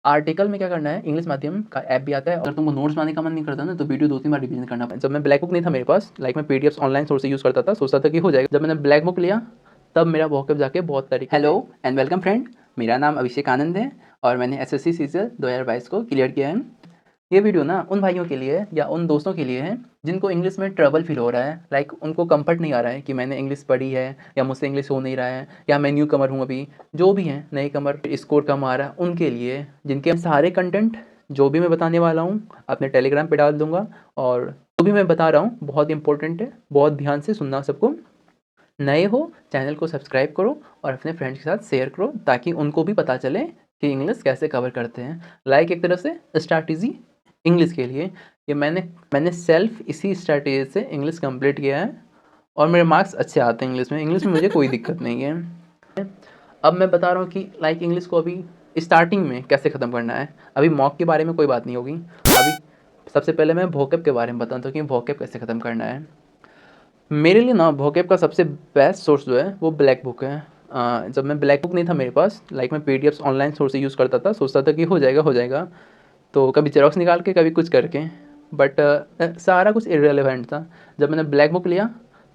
Article में क्या करना है, इंग्लिश माध्यम का ऐप भी आता है। अगर तुमको नोट्स बनाने का मन नहीं करता ना, तो वीडियो 2-3 बार रिवीजन करना पड़ता है। जब मैं ब्लैक बुक नहीं था मेरे पास, लाइक मैं पीडीएफ्स ऑनलाइन सोर्स से यूज़ करता था, सोचता था कि हो जाएगा। जब मैंने ब्लैक बुक लिया तब मेरा वोकैब जाके बहुत तरीके। हेलो एंड वेलकम फ्रेंड, मेरा नाम अभिषेक आनंद है और मैंने एसएससी सीजीएल 2022 को क्लियर किया है। ये वीडियो ना उन भाइयों के लिए या उन दोस्तों के लिए है जिनको इंग्लिश में ट्रबल फील हो रहा है, लाइक उनको कंफर्ट नहीं आ रहा है कि मैंने इंग्लिश पढ़ी है या मुझसे इंग्लिश हो नहीं रहा है, या मैं न्यू कमर हूँ अभी, जो भी हैं नए कमर, स्कोर कम आ रहा है उनके लिए। जिनके सारे कंटेंट जो भी मैं बताने वाला हूँ अपने टेलीग्राम पे डाल दूंगा, और जो भी मैं बता रहा हूँ बहुत इंपॉर्टेंट है, बहुत ध्यान से सुनना सबको। नए हो चैनल को सब्सक्राइब करो और अपने फ्रेंड्स के साथ शेयर करो ताकि उनको भी पता चले कि इंग्लिश कैसे कवर करते हैं। लाइक एक तरह से स्ट्रैटेजी इंग्लिश के लिए। ये मैंने सेल्फ इसी स्ट्रैटेजी से इंग्लिश कंप्लीट किया है और मेरे मार्क्स अच्छे आते हैं इंग्लिश में मुझे कोई दिक्कत नहीं है। अब मैं बता रहा हूँ कि लाइक इंग्लिश को अभी स्टार्टिंग में कैसे ख़त्म करना है। अभी मॉक के बारे में कोई बात नहीं होगी। अभी सबसे पहले मैं वोकैब के बारे में बताता हूँ कि वोकैब कैसे ख़त्म करना है। मेरे लिए ना वोकैब का सबसे बेस्ट सोर्स जो है वो ब्लैक बुक है। जब मैं ब्लैक बुक नहीं था मेरे पास, लाइक मैं पीडीएफ्स ऑनलाइन सोर्स से यूज़ करता था, सोचता था कि हो जाएगा, तो कभी जेरोक्स निकाल के कभी कुछ करके, बट सारा कुछ इररेलेवेंट था। जब मैंने ब्लैक बुक लिया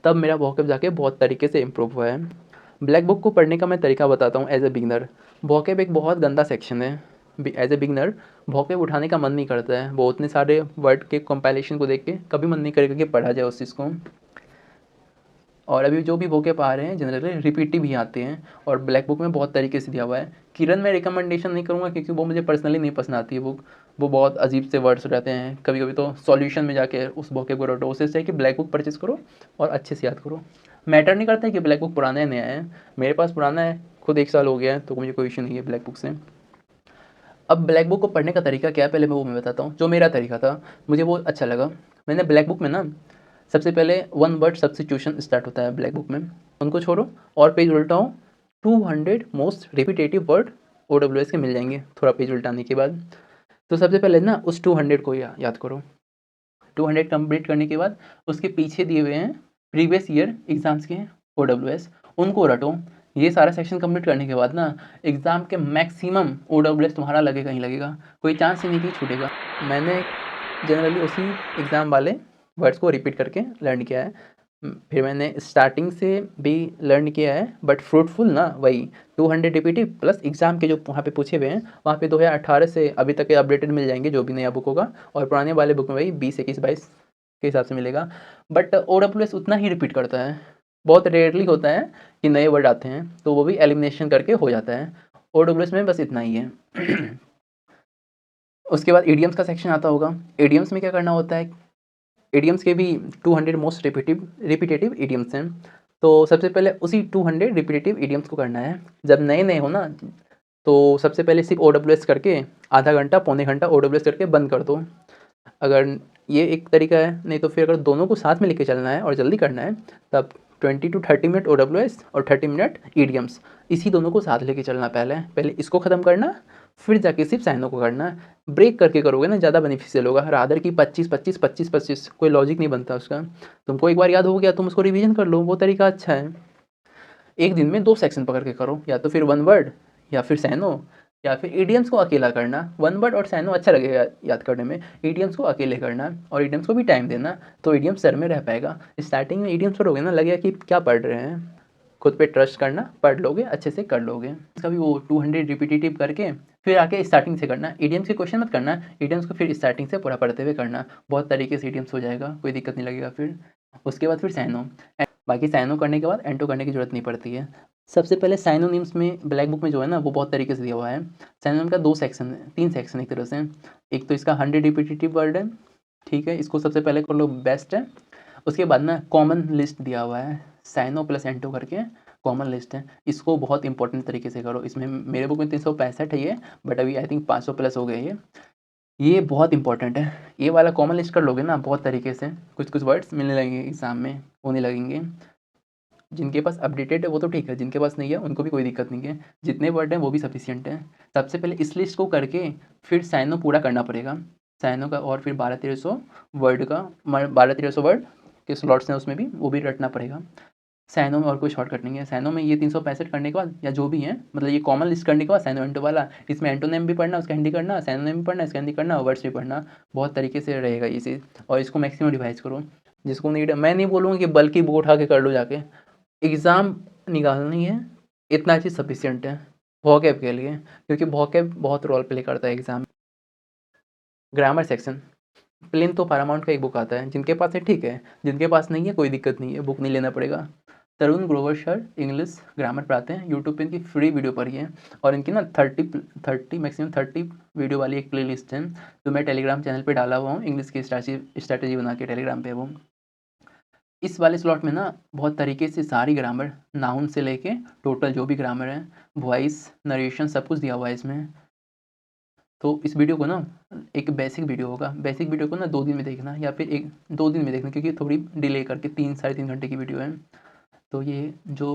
तब मेरा वोकैब जाके बहुत तरीके से इम्प्रूव हुआ है। ब्लैक बुक को पढ़ने का मैं तरीका बताता हूँ एज ए बिगनर। वोकैब एक बहुत गंदा सेक्शन है। एज ए बिगनर वोकैब उठाने का मन नहीं करता है, वो उतने सारे वर्ड के कंपाइलेशन को देख के कभी मन नहीं करेगा कि पढ़ा जाए उस चीज़ को। और अभी जो भी वोकैब आ रहे हैं जनरली रिपीटिव ही आते हैं और ब्लैक बुक में बहुत तरीके से दिया हुआ है। किरण में रिकमेंडेशन नहीं करूँगा क्योंकि वो मुझे पर्सनली नहीं पसंद आती है बुक। वो बहुत अजीब से वर्ड्स रहते हैं, कभी कभी तो सॉल्यूशन में जाके उस वोकैब को रटो। उससे चाहिए कि ब्लैक बुक परचेज करो और अच्छे से याद करो। मैटर नहीं करता है कि ब्लैक बुक पुराना है नया है। मेरे पास पुराना है, खुद 1 साल हो गया है, तो मुझे कोई इशू नहीं है ब्लैक बुक से। अब ब्लैक बुक को पढ़ने का तरीका क्या है, पहले मैं बताता हूँ। जो मेरा तरीका था मुझे वो अच्छा लगा। मैंने ब्लैक बुक में ना सबसे पहले 1 वर्ड सब्स्टिट्यूशन स्टार्ट होता है ब्लैक बुक में, उनको छोड़ो और पेज उल्टाओ। 200 मोस्ट रिपीटेटिव वर्ड OWS के मिल जाएंगे थोड़ा पेज उल्टाने के बाद। तो सबसे पहले ना उस 200 को याद करो। 200 कंप्लीट करने के बाद उसके पीछे दिए हुए हैं प्रीवियस ईयर एग्जाम्स के OWS, उनको रटो। ये सारा सेक्शन कंप्लीट करने के बाद ना एग्ज़ाम के मैक्सिमम OWS तुम्हारा लगेगा ही लगेगा, कोई चांस ही नहीं कि छूटेगा। मैंने जनरली उसी एग्ज़ाम वाले वर्ड्स को रिपीट करके लर्न किया है। फिर मैंने स्टार्टिंग से भी लर्न किया है, बट फ्रूटफुल ना वही 200 रिपीटिव प्लस एग्ज़ाम के जो वहाँ पे पूछे हुए हैं, वहाँ पे 2018 से अभी तक के अपडेटेड मिल जाएंगे जो भी नया बुक होगा, और पुराने वाले बुक में वही 20, 21, 22 के हिसाब से मिलेगा। बट OWS उतना ही रिपीट करता है, बहुत रेयरली होता है कि नए वर्ड आते हैं, तो वो भी एलिमिनेशन करके हो जाता है। OWS में बस इतना ही है। उसके बाद इडियम्स का सेक्शन आता होगा। इडियम्स में क्या करना होता है, इडियम्स के भी 200 मोस्ट रिपीटेटिव इडियम्स हैं। तो सबसे पहले उसी 200 रिपीटेटिव इडियम्स को करना है। जब नए नए हो ना, तो सबसे पहले सिर्फ OWS करके आधा घंटा पौने घंटा OWS करके बंद कर दो। अगर ये एक तरीका है, नहीं तो फिर अगर दोनों को साथ में लेके चलना है और जल्दी करना है तब 20 to 30 मिनट OWS और 30 मिनट इडियम्स, इसी दोनों को साथ लेके चलना। पहले इसको ख़त्म करना, फिर जाके सिर्फ साइनों को करना। ब्रेक करके करोगे ना ज़्यादा बेनिफिशियल होगा, रादर की 25-25 कोई लॉजिक नहीं बनता उसका। तुमको एक बार याद हो गया तुम उसको रिवीजन कर लो, वो तरीका अच्छा है। एक दिन में 2 सेक्शन पकड़ के करो, या तो फिर 1 वर्ड या फिर साइनो, या फिर इडियम्स को अकेला करना। 1 वर्ड और साइनो अच्छा लगेगा याद करने में, इडियम्स को अकेले करना और इडियम्स को भी टाइम देना, तो इडियम्स सर में रह पाएगा। स्टार्टिंग में इडियम्स पढ़ोगे ना लगेगा कि क्या पढ़ रहे हैं, खुद पे ट्रस्ट करना, पढ़ लोगे अच्छे से कर लोगे। कभी वो 200 रिपीटेटिव करके फिर आके स्टार्टिंग से करना। इडियम्स के क्वेश्चन मत करना, इडियम्स को फिर स्टार्टिंग से पूरा पढ़ते हुए करना, बहुत तरीके से इडियम्स हो जाएगा, कोई दिक्कत नहीं लगेगा। फिर उसके बाद फिर साइनो, बाकी साइनो करने के बाद एंटो करने की जरूरत नहीं पड़ती है। सबसे पहले साइनोनिम्स में ब्लैक बुक में जो है ना वो बहुत तरीके से दिया हुआ है। साइनोनिम का 2 सेक्शन है, 3 सेक्शन एक तरह से। एक तो इसका 100 रिपीटेटिव वर्ड है, ठीक है, इसको सबसे पहले कर लो, बेस्ट है। उसके बाद ना कॉमन लिस्ट दिया हुआ है, साइनो प्लस एंटो करके कॉमन लिस्ट है, इसको बहुत इंपॉर्टेंट तरीके से करो। इसमें मेरे बुक में 365 है ये, बट अभी आई थिंक 500 प्लस हो गए ये बहुत इंपॉर्टेंट है। ये वाला कॉमन लिस्ट कर लोगे ना बहुत तरीके से, कुछ कुछ वर्ड्स मिलने लगेंगे एग्जाम में, होने लगेंगे। जिनके पास अपडेटेड है वो तो ठीक है, जिनके पास नहीं है उनको भी कोई दिक्कत नहीं है, जितने वर्ड हैं वो भी सफिशिएंट है। सबसे पहले इस लिस्ट को करके फिर साइनो पूरा करना पड़ेगा, साइनो का, और फिर 1200-1300 वर्ड का, 1200-1300 वर्ड के स्लॉट्स हैं उसमें भी, वो भी रटना पड़ेगा। साइनो में और कोई शॉर्टकट नहीं है। साइनो में ये 365 करने के बाद या जो भी है, मतलब ये कॉमन लिस्ट करने के बाद साइनो एंटो वाला, इसमें एंटोनेम भी पढ़ना, उसका हिंदी करना, साइनो नेम भी पढ़ना, इसका हिंदी करना, वर्ड्स भी पढ़ना, बहुत तरीके से रहेगा ये चीज़। और इसको मैक्सिमम रिवाइज करो। जिसको नीड है, मैं नहीं बोलूँगा कि बल्कि बुक उठा के कर लो जाके, एग्ज़ाम निकालनी है, इतना चीज़ सफिशिएंट है वोकैब के लिए, क्योंकि वोकैब बहुत रोल प्ले करता है एग्ज़ाम। ग्रामर सेक्शन, प्लेन तो पैरामाउंट का एक बुक आता है, जिनके पास है ठीक है, जिनके पास नहीं है कोई दिक्कत नहीं है, बुक नहीं लेना पड़ेगा। तरुण ग्रोवर सर इंग्लिश ग्रामर पढ़ाते हैं, यूट्यूब पे इनकी फ्री वीडियो पड़ी है, और इनकी ना 30 मैक्सिमम 30 वीडियो वाली एक प्लेलिस्ट है, जो मैं टेलीग्राम चैनल पे डाला हुआ हूँ, इंग्लिश की स्ट्रैटेजी बना के टेलीग्राम पे। वो इस वाले स्लॉट में ना बहुत तरीके से सारी ग्रामर, नाउन से लेके टोटल जो भी ग्रामर है, वॉइस, नरेशन, सब कुछ दिया हुआ है इसमें। तो इस वीडियो को ना, एक बेसिक वीडियो होगा, बेसिक वीडियो को ना 2 दिन में देखना, या फिर 1-2 दिन में देखना, क्योंकि थोड़ी डिले करके 3 साढ़े 3 घंटे की वीडियो है। तो ये जो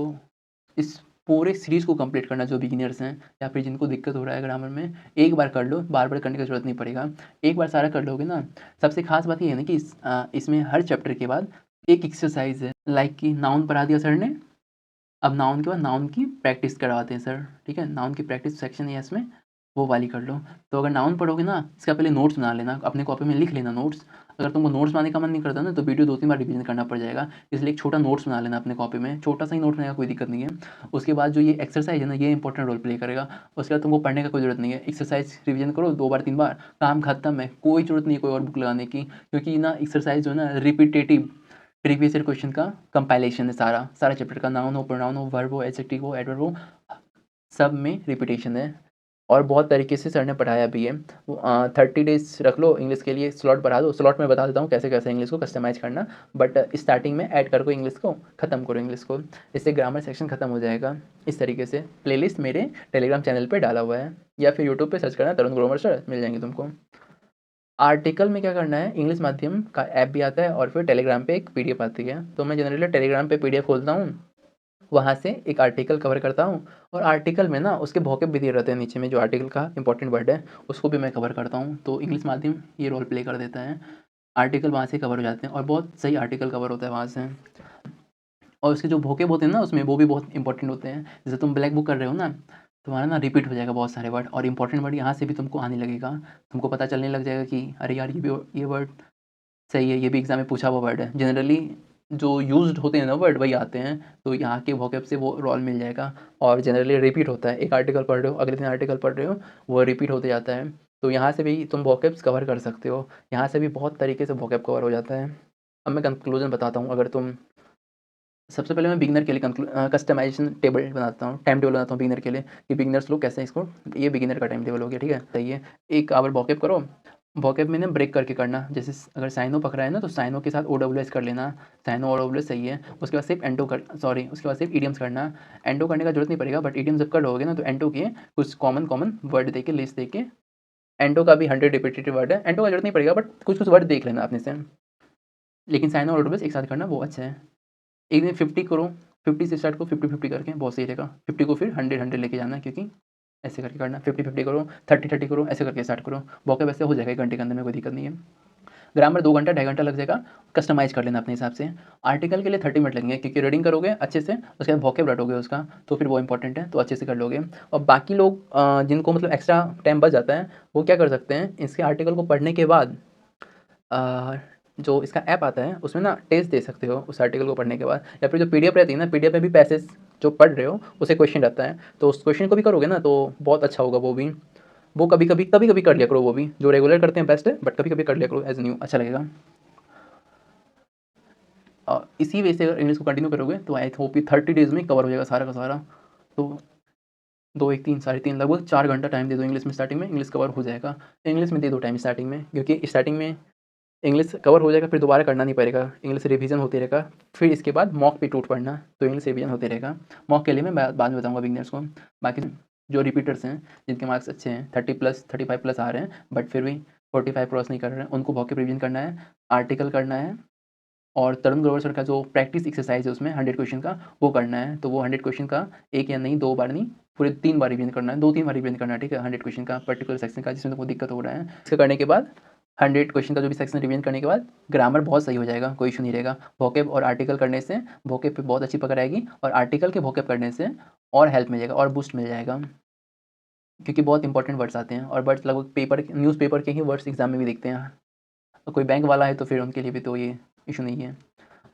इस पूरे सीरीज़ को कंप्लीट करना, जो बिगिनर्स हैं या फिर जिनको दिक्कत हो रहा है ग्रामर में, एक बार कर लो, बार-बार करने की ज़रूरत नहीं पड़ेगा। एक बार सारा कर लोगे ना, सबसे ख़ास बात ये है ना कि इसमें हर चैप्टर के बाद एक एक्सरसाइज़ है, लाइक कि नाउन पढ़ा दिया सर ने, अब नाउन के बाद नाउन की प्रैक्टिस करवाते हैं सर, ठीक है? नाउन की प्रैक्टिस सेक्शन है इसमें, वो वाली कर लो। तो अगर नाउन पढ़ोगे ना, इसका पहले नोट्स बना लेना, अपने कॉपी में लिख लेना नोट्स। अगर तुमको नोट्स बनाने का मन नहीं करता ना, तो वीडियो 2-3 बार रिवीजन करना पड़ जाएगा, इसलिए एक छोटा नोट्स बना लेना अपने कॉपी में, छोटा सा ही नोट बनेगा, कोई दिक्कत नहीं है। उसके बाद जो ये एक्सरसाइज है ना, ये इंपॉर्टेंट रोल प्ले करेगा। उसके बाद तुमको पढ़ने का कोई ज़रूरत नहीं है, एक्सरसाइज रिवीजन करो 2 बार 3 बार, काम खत्म है, कोई ज़रूरत नहीं है कोई और बुक लगाने की, क्योंकि ना एक्सरसाइज जो है ना रिपिटेटिव प्रीवियस ईयर क्वेश्चन का कंपाइलेशन है, सारा चैप्टर का, नाउन हो, प्रोनाउन हो, वर्ब हो, एडजेक्टिव हो, एडवर्ब हो, सब में रिपीटेशन है। और बहुत तरीके से सर ने पढ़ाया भी है। वो 30 डेज़ रख लो इंग्लिश के लिए, स्लॉट बढ़ा दो, स्लॉट में बता देता हूँ कैसे-कैसे इंग्लिश को कस्टमाइज़ करना, बट स्टार्टिंग में ऐड करो इंग्लिश को, ख़त्म करो इंग्लिश को, इससे ग्रामर सेक्शन ख़त्म हो जाएगा। इस तरीके से प्लेलिस्ट मेरे टेलीग्राम चैनल पे डाला हुआ है, या फिर यूट्यूब पे सर्च करना तरुण ग्रोवर सर, मिल जाएंगे तुमको। आर्टिकल में क्या करना है, इंग्लिश माध्यम का ऐप भी आता है, और फिर टेलीग्राम पे एक पीडीएफ आती है, तो मैं जनरली टेलीग्राम पे पीडीएफ खोलता हूँ, वहाँ से एक आर्टिकल कवर करता हूँ, और आर्टिकल में ना उसके वोकैब भी दिए रहते हैं नीचे में, जो आर्टिकल का इंपॉर्टेंट वर्ड है उसको भी मैं कवर करता हूँ, तो इंग्लिश माध्यम ये रोल प्ले कर देता है। आर्टिकल वहाँ से कवर हो जाते हैं, और बहुत सही आर्टिकल कवर होता है वहाँ से। और उसके जो वोकैब होते हैं ना उसमें, वो भी बहुत इंपॉर्टेंट होते हैं। जैसे तुम ब्लैक बुक कर रहे हो ना, तुम्हारा ना रिपीट हो जाएगा बहुत सारे वर्ड, और इंपॉर्टेंट वर्ड यहाँ से भी तुमको आने लगेगा, तुमको पता चलने लग जाएगा कि अरे यार ये वर्ड सही है, ये भी एग्ज़ाम में पूछा हुआ वर्ड है। जनरली जो यूज़्ड होते हैं ना वर्ड, वही आते हैं, तो यहाँ के वोकैब से वो रोल मिल जाएगा, और जनरली रिपीट होता है, एक आर्टिकल पढ़ रहे हो, अगले दिन आर्टिकल पढ़ रहे हो, वो रिपीट होते जाता है, तो यहाँ से भी तुम वोकैब्स कवर कर सकते हो, यहाँ से भी बहुत तरीके से वोकैब कवर हो जाता है। अब मैं कंक्लूजन बताता हूँ, अगर तुम, सबसे पहले मैं बिगिनर के लिए कस्टमाइजेशन टेबल बनाता हूँ, टाइम टेबल बनाता हूँ बिगिनर के लिए, कि बिगिनर्स लोग कैसे इसको, ये बिगिनर का टाइम टेबल हो गया, ठीक है, सही है। 1 आवर वोकैब करो, वोकैब में ना ब्रेक करके करना, जैसे अगर साइनो पकड़ा है ना, तो साइनो के साथ ओडब्ल्यूएस कर लेना, साइनो ओडब्ल्यूएस सही है। उसके बाद सिर्फ उसके बाद सिर्फ ईडियम्स करना, एंडो करने का जरूरत नहीं पड़ेगा, बट ईडियम जब कर लोगे ना, तो एंडो के कुछ कॉमन कॉमन वर्ड दे के, लिस्ट दे के, एंडो का भी 100 रिपीटेटिव वर्ड है, एंडो का जरूरत नहीं पड़ेगा, बट कुछ कुछ वर्ड देख लेना अपने से, लेकिन साइनो और ओडब्ल्यूएस एक साथ करना वो अच्छा है। एक दिन 50 करो, 50 से स्टार्ट करो, 50-50 करके बहुत सही रहेगा। 50 को फिर 100-100 लेके जाना है, क्योंकि ऐसे करके करना, 50-50 करो, 30-30 करो, ऐसे करके स्टार्ट करो। वोकैब वैसे हो जाएगा 1 घंटे के अंदर में, कोई दिक्कत नहीं है। ग्रामर 2 घंटा 2.5 घंटा लग जाएगा, कस्टमाइज़ कर लेना अपने हिसाब से। आर्टिकल के लिए 30 मिनट लगेंगे, क्योंकि रीडिंग करोगे अच्छे से, उसके बाद वोकैब रटोगे उसका, तो फिर वो इंपॉर्टेंट है, तो अच्छे से कर लोगे। और बाकी लोग जिनको मतलब एक्स्ट्रा टाइम बच जाता है, वो क्या कर सकते हैं, इसके आर्टिकल को पढ़ने के बाद अ, जो इसका ऐप आता है उसमें ना टेस्ट दे सकते हो उस आर्टिकल को पढ़ने के बाद, या फिर जो पीडीएफ रहती है ना, पीडीएफ में भी पैसेज जो पढ़ रहे हो उसे क्वेश्चन रहता है, तो उस क्वेश्चन को भी करोगे ना, तो बहुत अच्छा होगा वो भी। वो कभी-कभी कर लिया करो, वो भी जो रेगुलर करते हैं बेस्ट है, बट कभी-कभी कर लिया करो एज़ न्यू, अच्छा लगेगा। इसी वे से अगर इंग्लिश को कंटिन्यू करोगे, तो आई होप कि 30 डेज़ में कवर हो जाएगा सारा का सारा। तो 2 1 3 साढ़े 3 लगभग 4 घंटा टाइम दे दो इंग्लिश में, स्टार्टिंग में इंग्लिश कवर हो जाएगा। इंग्लिश में दे दो टाइम स्टार्टिंग में, क्योंकि स्टार्टिंग में इंग्लिश कवर हो जाएगा, फिर दोबारा करना नहीं पड़ेगा, इंग्लिश रिवीजन होते रहेगा, फिर इसके बाद मॉक पे टूट पड़ना, तो इंग्लिश रिवीजन होते रहेगा। मॉक के लिए मैं बाद में बताऊँगा बिगिनर्स को। बाकी जो रिपीटर्स हैं, जिनके मार्क्स अच्छे हैं, 30 प्लस 35 प्लस आ रहे हैं, बट फिर भी 45 क्रॉस नहीं कर रहे हैं, उनको वोकैब रिवीजन करना है, आर्टिकल करना है, और तरुण ग्रोवर सर का जो प्रैक्टिस एक्सरसाइज है उसमें 100 क्वेश्चन का, वो करना है। तो वो 100 क्वेश्चन का 1 या नहीं 2 बार नहीं, पूरे 3 बार रिवीजन करना है, 2-3 बार रिवीजन करना है, ठीक है, 100 क्वेश्चन का पर्टिकुलर सेक्शन का, जिसमें तुमको दिक्कत हो रहा है। इसका करने के बाद 100 क्वेश्चन का जो भी सेक्शन रिवीजन करने के बाद ग्रामर बहुत सही हो जाएगा, कोई इशू नहीं रहेगा। वोकैब और आर्टिकल करने से वोकैब पे बहुत अच्छी पकड़ आएगी और आर्टिकल के वोकैब करने से और हेल्प मिलेगा और बूस्ट मिल जाएगा, क्योंकि बहुत इंपॉर्टेंट वर्ड्स आते हैं और वर्ड्स लगभग न्यूज़पेपर के ही वर्ड्स एग्जाम में भी दिखते हैं। तो कोई बैंक वाला है तो फिर उनके लिए भी तो ये इशू नहीं है।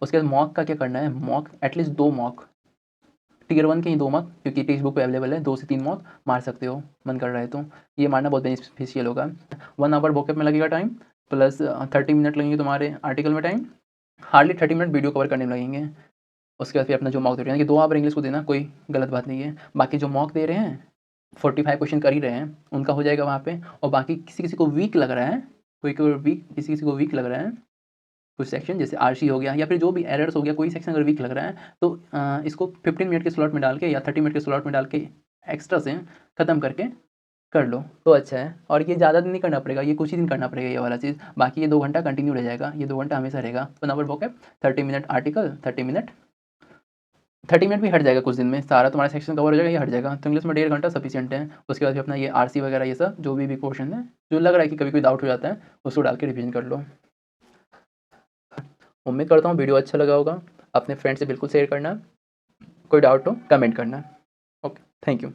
उसके बाद मॉक का क्या करना है, मॉक एटलीस्ट 2 मॉक, टियर 1 के ही 2 मॉक, क्योंकि टेक्स्ट बुक पे अवेलेबल है, 2 से 3 मॉक मार सकते हो, मन कर रहा है तो। ये मारना बहुत बेनिफिशियल होगा। 1 आवर वोकैब में लगेगा टाइम, प्लस 30 मिनट लगेंगे तुम्हारे आर्टिकल में time, hardly 30 minute video cover करने में लगेंगे। उसके बाद फिर अपना जो मॉक दे रहे हैं कि 2 आवर इंग्लिश को देना कोई गलत बात नहीं है। बाकी जो मॉक दे रहे हैं 45 क्वेश्चन कर ही रहे हैं, उनका हो जाएगा वहाँ पे। और बाकी किसी-किसी को वीक लग रहा है, कोई-कोई वीक किसी-किसी को वीक लग रहा है, कुछ सेक्शन जैसे आरसी हो गया या फिर जो भी एरर्स हो गया, कोई सेक्शन अगर वीक लग रहा है तो इसको 15 मिनट के स्लॉट में डाल के या 30 मिनट के स्लॉट में डाल के एक्स्ट्रा से ख़त्म करके कर लो तो अच्छा है। और ये ज़्यादा दिन नहीं करना पड़ेगा, ये कुछ ही दिन करना पड़ेगा ये वाला चीज़। बाकी ये 2 घंटा कंटिन्यू रह जाएगा, ये 2 घंटा हमेशा रहेगा। 1 hour vocab, 30 minute article, 30 minute भी हट जाएगा कुछ दिन में, सारा तुम्हारा सेक्शन कवर हो जाएगा, ये हट जाएगा। तो इंग्लिश में 1.5 घंटा सफिशिएंट है। उसके बाद फिर अपना ये आरसी वगैरह ये सब जो भी पोर्शन है, जो लग रहा है कि कभी कोई डाउट हो जाता है, उसको डाल के रिवीजन कर लो। उम्मीद करता हूँ वीडियो अच्छा लगा होगा। अपने फ्रेंड से बिल्कुल शेयर करना, कोई डाउट हो कमेंट करना। Okay, thank you.